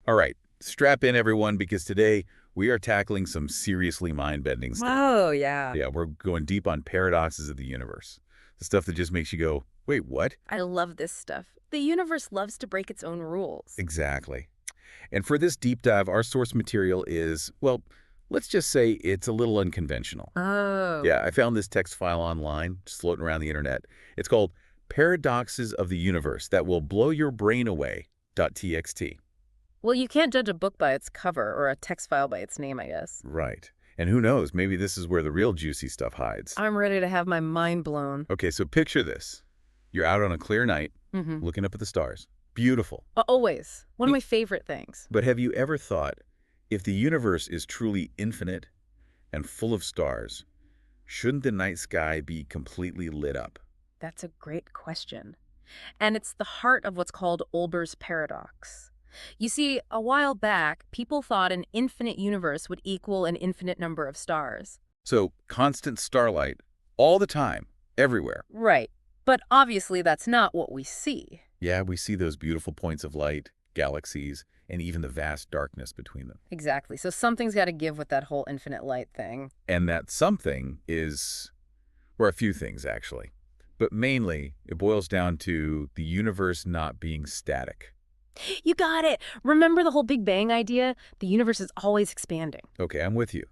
All right, strap in everyone because today we are tackling some seriously mind-bending stuff. Oh, yeah. Yeah, we're going deep on paradoxes of the universe. The stuff that just makes you go, wait, what? I love this stuff. The universe loves to break its own rules. Exactly. And for this deep dive, our source material is, well, let's just say it's a little unconventional. Oh. Yeah, I found this text file online, just floating around the internet. It's called Paradoxes of the Universe That Will Blow Your Brain Away .txt. Well, you can't judge a book by its cover or a text file by its name, I guess. Right. And who knows, maybe this is where the real juicy stuff hides. I'm ready to have my mind blown. Okay, so picture this. You're out on a clear night, looking up at the stars. Beautiful. Always. One of my favorite things. But have you ever thought, if the universe is truly infinite and full of stars, shouldn't the night sky be completely lit up? That's a great question. And it's the heart of what's called Olbers' paradox. You see, a while back, people thought an infinite universe would equal an infinite number of stars. So constant starlight, all the time, everywhere. Right. But obviously that's not what we see. Yeah, we see those beautiful points of light, galaxies, and even the vast darkness between them. Exactly. So something's got to give with that whole infinite light thing. And that something is, or a few things actually. But mainly, it boils down to the universe not being static. You got it. Remember the whole Big Bang idea? The universe is always expanding. Okay, I'm with you.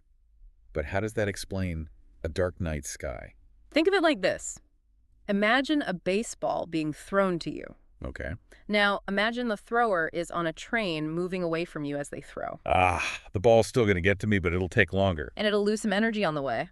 But how does that explain a dark night sky? Think of it like this. Imagine a baseball being thrown to you. Okay. Now, imagine the thrower is on a train moving away from you as they throw. The ball's still going to get to me, but it'll take longer. And it'll lose some energy on the way.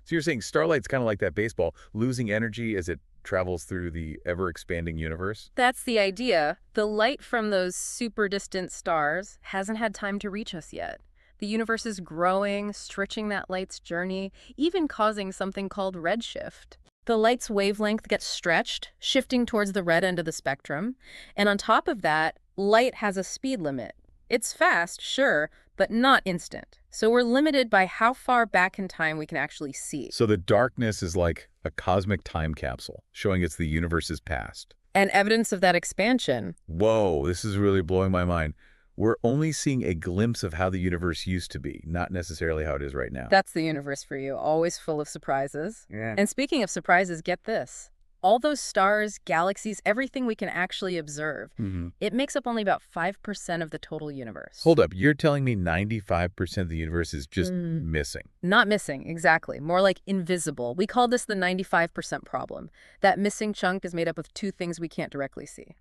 So you're saying starlight's kind of like that baseball, losing energy as it travels through the ever-expanding universe? That's the idea. The light from those super distant stars hasn't had time to reach us yet. The universe is growing, stretching that light's journey, even causing something called redshift. The light's wavelength gets stretched, shifting towards the red end of the spectrum. And on top of that, light has a speed limit. It's fast, sure, but not instant. So we're limited by how far back in time we can actually see. So the darkness is like a cosmic time capsule, showing it's the universe's past. And evidence of that expansion. Whoa, this is really blowing my mind. We're only seeing a glimpse of how the universe used to be, not necessarily how it is right now. That's the universe for you, always full of surprises. Yeah. And speaking of surprises, get this. All those stars, galaxies, everything we can actually observe, it makes up only about 5% of the total universe. Hold up, you're telling me 95% of the universe is just missing? Not missing, exactly. More like invisible. We call this the 95% problem. That missing chunk is made up of two things we can't directly see.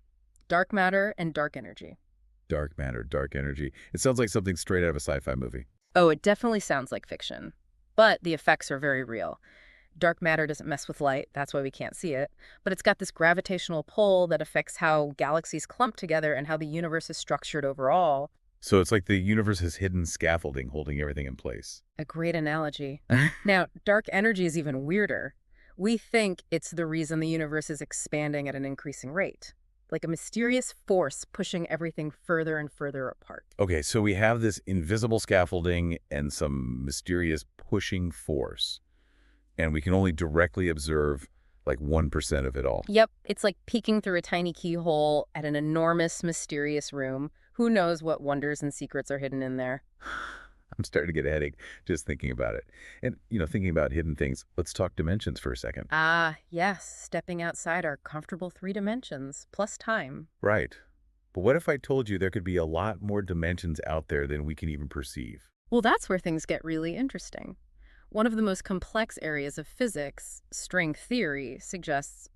Dark matter and dark energy. Dark matter, dark energy. It sounds like something straight out of a sci-fi movie. Oh, it definitely sounds like fiction. But the effects are very real. Dark matter doesn't mess with light, that's why we can't see it. But it's got this gravitational pull that affects how galaxies clump together and how the universe is structured overall. So it's like the universe has hidden scaffolding holding everything in place. A great analogy. Now, dark energy is even weirder. We think it's the reason the universe is expanding at an increasing rate. Like a mysterious force pushing everything further and further apart. Okay, so we have this invisible scaffolding and some mysterious pushing force. And we can only directly observe like 1% of it all. Yep, it's like peeking through a tiny keyhole at an enormous, mysterious room. Who knows what wonders and secrets are hidden in there? I'm starting to get a headache just thinking about it. And, thinking about hidden things, let's talk dimensions for a second. Ah, yes, stepping outside our comfortable 3 dimensions, plus time. Right. But what if I told you there could be a lot more dimensions out there than we can even perceive? Well, that's where things get really interesting. One of the most complex areas of physics, string theory, suggests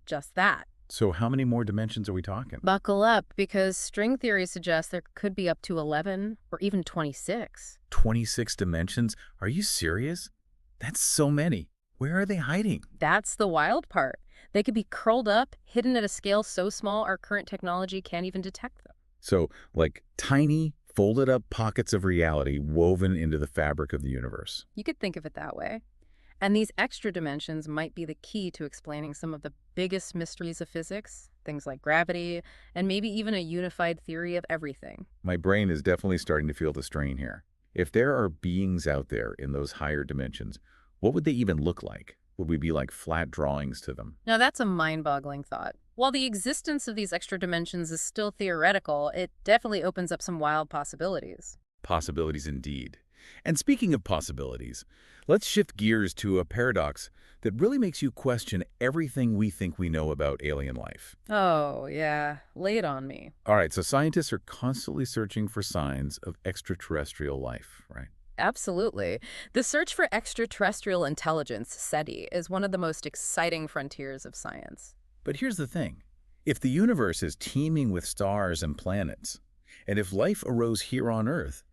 just that. So how many more dimensions are we talking? Buckle up, because string theory suggests there could be up to 11 or even 26. 26 dimensions? Are you serious? That's so many. Where are they hiding? That's the wild part. They could be curled up, hidden at a scale so small our current technology can't even detect them. So, like tiny, folded up pockets of reality woven into the fabric of the universe. You could think of it that way. And these extra dimensions might be the key to explaining some of the biggest mysteries of physics, things like gravity, and maybe even a unified theory of everything. My brain is definitely starting to feel the strain here. If there are beings out there in those higher dimensions, what would they even look like? Would we be like flat drawings to them? Now that's a mind-boggling thought. While the existence of these extra dimensions is still theoretical, it definitely opens up some wild possibilities. Possibilities indeed. And speaking of possibilities, let's shift gears to a paradox that really makes you question everything we think we know about alien life. Oh, yeah. Lay it on me. All right, so scientists are constantly searching for signs of extraterrestrial life, right? Absolutely. The search for extraterrestrial intelligence, SETI, is one of the most exciting frontiers of science. But here's the thing. If the universe is teeming with stars and planets, and if life arose here on Earth,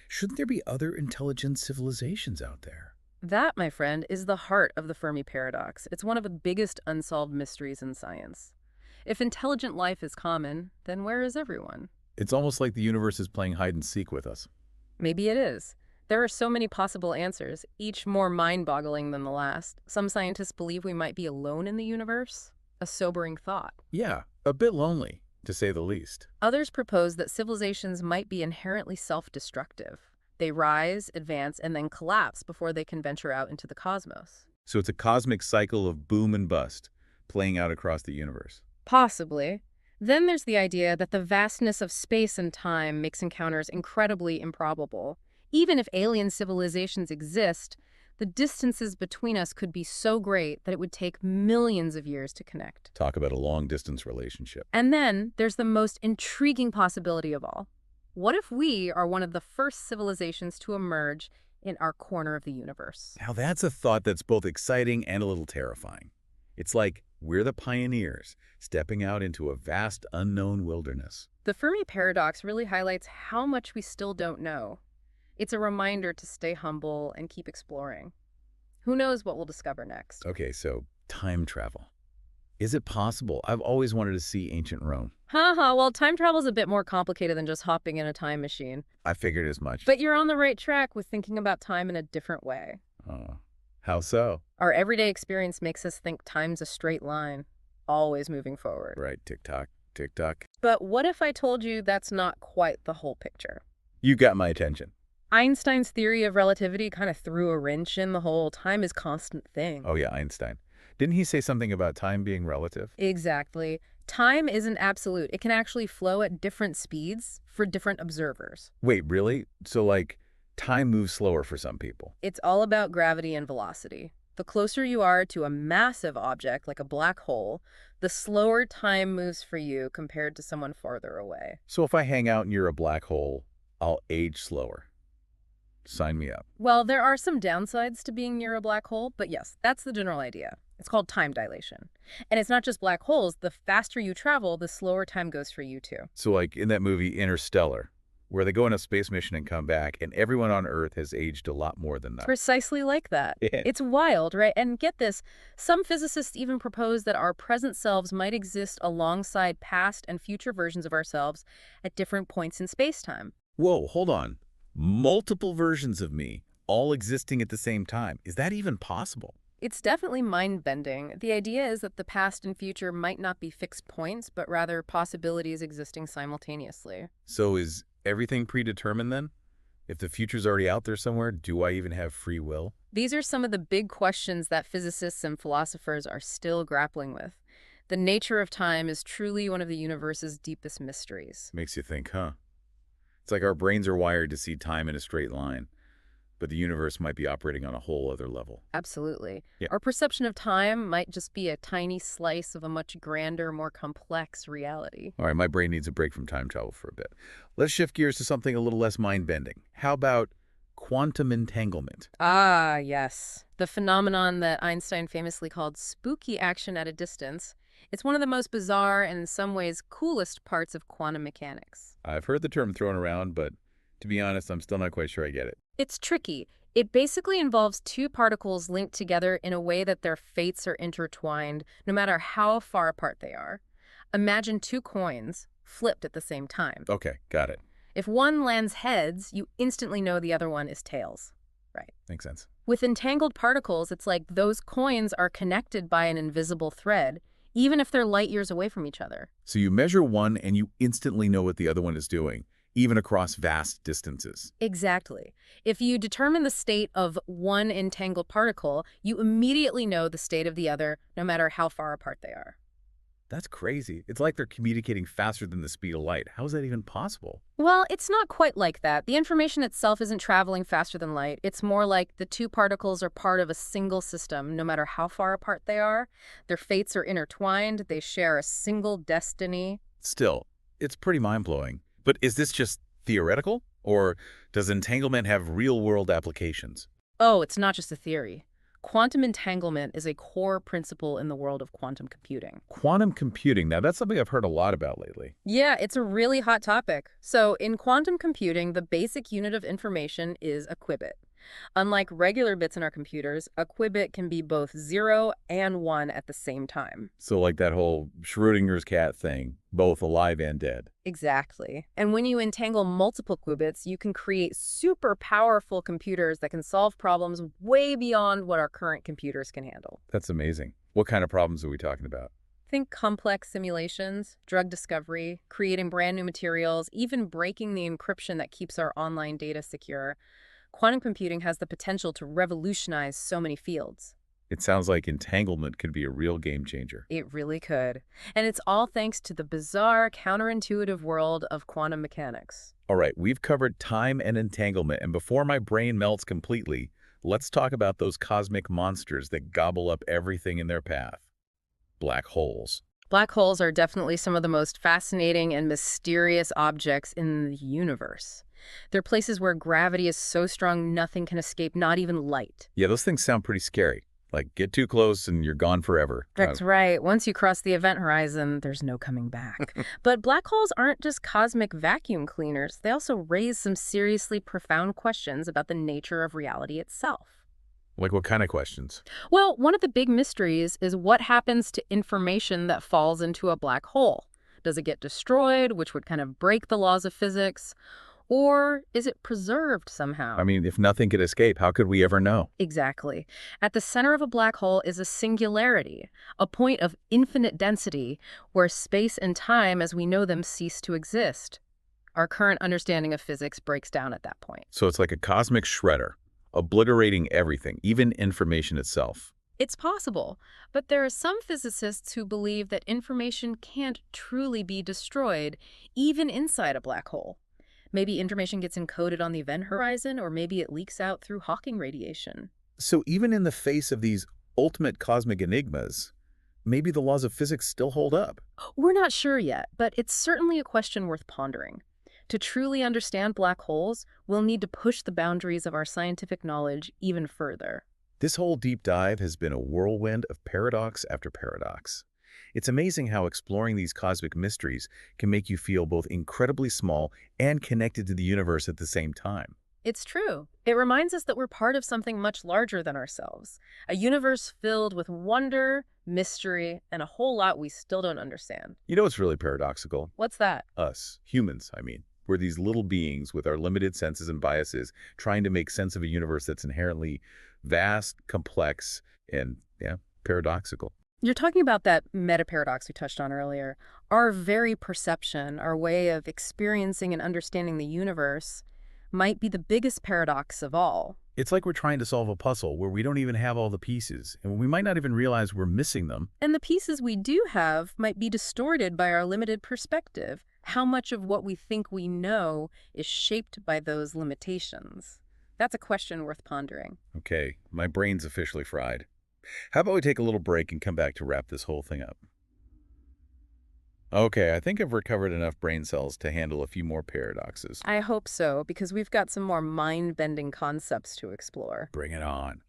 shouldn't there be other intelligent civilizations out there? That, my friend, is the heart of the Fermi paradox. It's one of the biggest unsolved mysteries in science. If intelligent life is common, then where is everyone? It's almost like the universe is playing hide and seek with us. Maybe it is. There are so many possible answers, each more mind-boggling than the last. Some scientists believe we might be alone in the universe. A sobering thought. Yeah, a bit lonely, to say the least. Others propose that civilizations might be inherently self-destructive. They rise, advance, and then collapse before they can venture out into the cosmos. So it's a cosmic cycle of boom and bust playing out across the universe. Possibly. Then there's the idea that the vastness of space and time makes encounters incredibly improbable. Even if alien civilizations exist, the distances between us could be so great that it would take millions of years to connect. Talk about a long-distance relationship. And then there's the most intriguing possibility of all. What if we are one of the first civilizations to emerge in our corner of the universe? Now that's a thought that's both exciting and a little terrifying. It's like we're the pioneers stepping out into a vast unknown wilderness. The Fermi paradox really highlights how much we still don't know. It's a reminder to stay humble and keep exploring. Who knows what we'll discover next? Okay, so time travel. Is it possible? I've always wanted to see ancient Rome. Haha, well, time travel's a bit more complicated than just hopping in a time machine. I figured as much. But you're on the right track with thinking about time in a different way. Oh, how so? Our everyday experience makes us think time's a straight line, always moving forward. Right, tick-tock, tick-tock. But what if I told you that's not quite the whole picture? You got my attention. Einstein's theory of relativity kind of threw a wrench in the whole time is constant thing. Oh yeah, Einstein. Didn't he say something about time being relative? Exactly. Time isn't absolute. It can actually flow at different speeds for different observers. Wait, really? So like, time moves slower for some people? It's all about gravity and velocity. The closer you are to a massive object like a black hole, the slower time moves for you compared to someone farther away. So if I hang out near a black hole, I'll age slower. Sign me up. Well, there are some downsides to being near a black hole, but yes, that's the general idea. It's called time dilation. And it's not just black holes. The faster you travel, the slower time goes for you too. So like in that movie Interstellar, where they go on a space mission and come back, and everyone on Earth has aged a lot more than that. Precisely like that. Yeah. It's wild, right? And get this, some physicists even propose that our present selves might exist alongside past and future versions of ourselves at different points in space-time. Whoa, hold on. Multiple versions of me, all existing at the same time. Is that even possible? It's definitely mind-bending. The idea is that the past and future might not be fixed points, but rather possibilities existing simultaneously. So is everything predetermined then? If the future's already out there somewhere, do I even have free will? These are some of the big questions that physicists and philosophers are still grappling with. The nature of time is truly one of the universe's deepest mysteries. Makes you think, huh? It's like our brains are wired to see time in a straight line, but the universe might be operating on a whole other level. Absolutely. Yeah. Our perception of time might just be a tiny slice of a much grander, more complex reality. All right, my brain needs a break from time travel for a bit. Let's shift gears to something a little less mind-bending. How about quantum entanglement? Ah, yes. The phenomenon that Einstein famously called spooky action at a distance. It's one of the most bizarre and in some ways coolest parts of quantum mechanics. I've heard the term thrown around, but to be honest, I'm still not quite sure I get it. It's tricky. It basically involves two particles linked together in a way that their fates are intertwined, no matter how far apart they are. Imagine two coins flipped at the same time. Okay, got it. If one lands heads, you instantly know the other one is tails. Right. Makes sense. With entangled particles, it's like those coins are connected by an invisible thread, even if they're light years away from each other. So you measure one and you instantly know what the other one is doing, even across vast distances. Exactly. If you determine the state of one entangled particle, you immediately know the state of the other, no matter how far apart they are. That's crazy. It's like they're communicating faster than the speed of light. How is that even possible? Well, it's not quite like that. The information itself isn't traveling faster than light. It's more like the two particles are part of a single system, no matter how far apart they are. Their fates are intertwined. They share a single destiny. Still, it's pretty mind-blowing. But is this just theoretical? Or does entanglement have real-world applications? Oh, it's not just a theory. Quantum entanglement is a core principle in the world of quantum computing. Quantum computing, now that's something I've heard a lot about lately. Yeah, it's a really hot topic. So in quantum computing, the basic unit of information is a qubit. Unlike regular bits in our computers, a qubit can be both 0 and 1 at the same time. So like that whole Schrödinger's cat thing, both alive and dead. Exactly. And when you entangle multiple qubits, you can create super powerful computers that can solve problems way beyond what our current computers can handle. That's amazing. What kind of problems are we talking about? Think complex simulations, drug discovery, creating brand new materials, even breaking the encryption that keeps our online data secure. Quantum computing has the potential to revolutionize so many fields. It sounds like entanglement could be a real game changer. It really could. And it's all thanks to the bizarre, counterintuitive world of quantum mechanics. All right, we've covered time and entanglement, and before my brain melts completely, let's talk about those cosmic monsters that gobble up everything in their path. Black holes. Black holes are definitely some of the most fascinating and mysterious objects in the universe. They're places where gravity is so strong nothing can escape, not even light. Yeah, those things sound pretty scary. Like, get too close and you're gone forever. That's right. Once you cross the event horizon, there's no coming back. But black holes aren't just cosmic vacuum cleaners. They also raise some seriously profound questions about the nature of reality itself. Like what kind of questions? Well, one of the big mysteries is what happens to information that falls into a black hole. Does it get destroyed, which would kind of break the laws of physics? Or is it preserved somehow? I mean, if nothing could escape, how could we ever know? Exactly. At the center of a black hole is a singularity, a point of infinite density where space and time as we know them cease to exist. Our current understanding of physics breaks down at that point. So it's like a cosmic shredder, obliterating everything, even information itself. It's possible, but there are some physicists who believe that information can't truly be destroyed, even inside a black hole. Maybe information gets encoded on the event horizon, or maybe it leaks out through Hawking radiation. So even in the face of these ultimate cosmic enigmas, maybe the laws of physics still hold up. We're not sure yet, but it's certainly a question worth pondering. To truly understand black holes, we'll need to push the boundaries of our scientific knowledge even further. This whole deep dive has been a whirlwind of paradox after paradox. It's amazing how exploring these cosmic mysteries can make you feel both incredibly small and connected to the universe at the same time. It's true. It reminds us that we're part of something much larger than ourselves, a universe filled with wonder, mystery, and a whole lot we still don't understand. You know what's really paradoxical? What's that? Us, humans, I mean. We're these little beings with our limited senses and biases trying to make sense of a universe that's inherently vast, complex, and, paradoxical. You're talking about that meta-paradox we touched on earlier. Our very perception, our way of experiencing and understanding the universe, might be the biggest paradox of all. It's like we're trying to solve a puzzle where we don't even have all the pieces, and we might not even realize we're missing them. And the pieces we do have might be distorted by our limited perspective. How much of what we think we know is shaped by those limitations? That's a question worth pondering. Okay, my brain's officially fried. How about we take a little break and come back to wrap this whole thing up? Okay, I think I've recovered enough brain cells to handle a few more paradoxes. I hope so, because we've got some more mind-bending concepts to explore. Bring it on.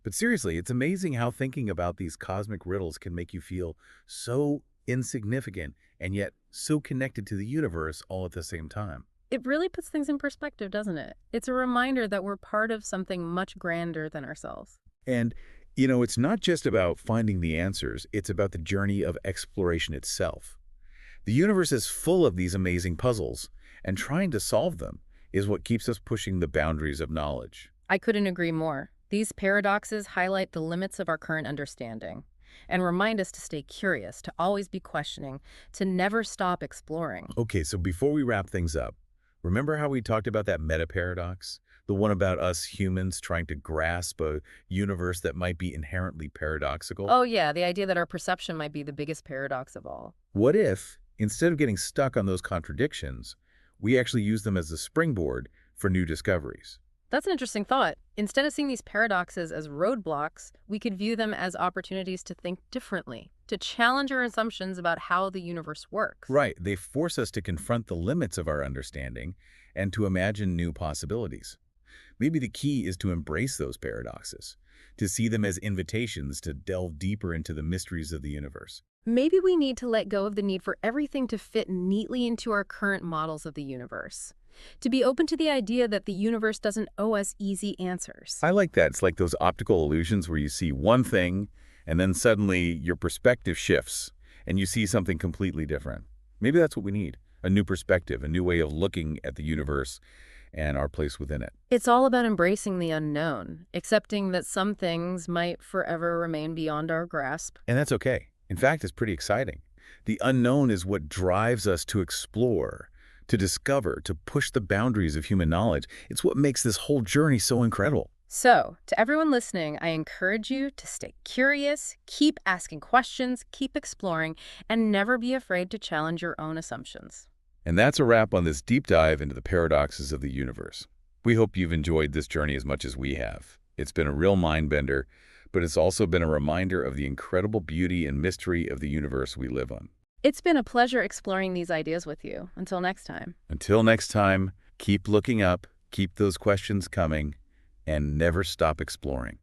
But seriously, it's amazing how thinking about these cosmic riddles can make you feel so insignificant and yet so connected to the universe all at the same time. It really puts things in perspective, doesn't it? It's a reminder that we're part of something much grander than ourselves. And it's not just about finding the answers, it's about the journey of exploration itself. The universe is full of these amazing puzzles, and trying to solve them is what keeps us pushing the boundaries of knowledge. I couldn't agree more. These paradoxes highlight the limits of our current understanding and remind us to stay curious, to always be questioning, to never stop exploring. Okay, so before we wrap things up, Remember how we talked about that meta-paradox? The one about us humans trying to grasp a universe that might be inherently paradoxical? Oh yeah, the idea that our perception might be the biggest paradox of all. What if, instead of getting stuck on those contradictions, we actually use them as a springboard for new discoveries? That's an interesting thought. Instead of seeing these paradoxes as roadblocks, we could view them as opportunities to think differently, to challenge our assumptions about how the universe works. Right, they force us to confront the limits of our understanding and to imagine new possibilities. Maybe the key is to embrace those paradoxes, to see them as invitations to delve deeper into the mysteries of the universe. Maybe we need to let go of the need for everything to fit neatly into our current models of the universe. To be open to the idea that the universe doesn't owe us easy answers. I like that. It's like those optical illusions where you see one thing and then suddenly your perspective shifts and you see something completely different. Maybe that's what we need, a new perspective, a new way of looking at the universe and our place within it. It's all about embracing the unknown, accepting that some things might forever remain beyond our grasp. And that's okay. In fact, it's pretty exciting. The unknown is what drives us to explore, to discover, to push the boundaries of human knowledge. It's what makes this whole journey so incredible. So, to everyone listening, I encourage you to stay curious, keep asking questions, keep exploring, and never be afraid to challenge your own assumptions. And that's a wrap on this deep dive into the paradoxes of the universe. We hope you've enjoyed this journey as much as we have. It's been a real mind-bender, but it's also been a reminder of the incredible beauty and mystery of the universe we live on. It's been a pleasure exploring these ideas with you. Until next time. Until next time, keep looking up, keep those questions coming, and never stop exploring.